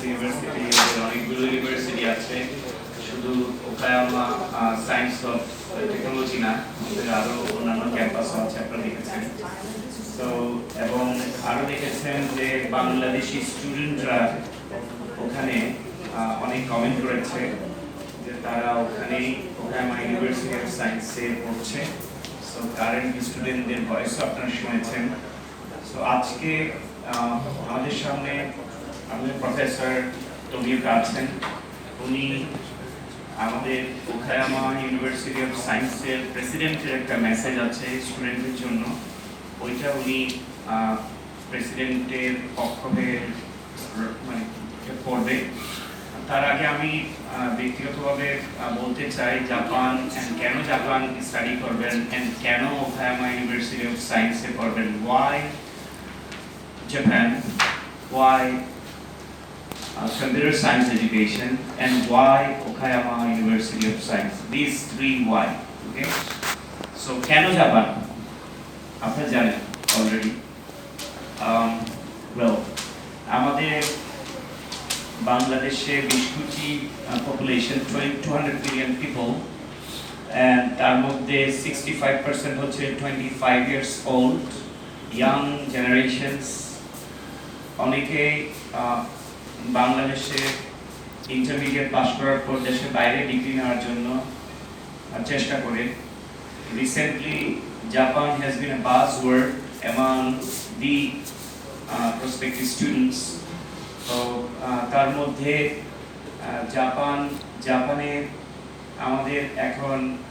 University অনেকগুলো university আছে, শুধু ওকায়ামা সায়েন্স অফ টেকনোলজি না, আমাদের আরো অন্যান্য ক্যাম্পাসও আছে, আপনারা দেখেছেন। তো এবং আরো দেখেছেন যে বাংলাদেশি স্টুডেন্টরা ওখানে অনেক কমেন্ট করেছে যে তারা ওখানেই ওকায়ামা ইউনিভার্সিটি অফ সায়েন্সে পড়ছে। সো কারেন্ট স্টুডেন্টদের ভয়েসও আপনারা শুনেছেন। সো আজকে আমাদের সামনে আমাদের প্রফেসর তবিউকা আছেন। উনি আমাদের ওকায়ামা ইউনিভার্সিটি অফ সায়েন্সের প্রেসিডেন্টের একটা মেসেজ আছে স্টুডেন্টদের জন্য, ওইটা উনি প্রেসিডেন্টের পক্ষ হয়ে মানে পড়বে। তার আগে আমি ব্যক্তিগতভাবে বলতে চাই জাপান কেন জাপান স্টাডি করবেন এন্ড কেন ওকায়ামা ইউনিভার্সিটি অফ সায়েন্সে পড়বেন। Why Japan, why computer science education, and why Okayama University of Science. These three why. Okay. So, কেন জাপান? আপনারা জানেন already. Well, আমাদের বাংলাদেশে 20 কোটি population, 200 million people, and তার মধ্যে 65% হচ্ছে 25 years old, young generations. অনেকে বাংলাদেশে ইন্টারমিডিয়েট পাস করার পর দেশের বাইরে ডিগ্রি নেওয়ার জন্য চেষ্টা করে। Recently Japan has been a buzzword among the prospective students. তো তার মধ্যে জাপানে আমাদের এখন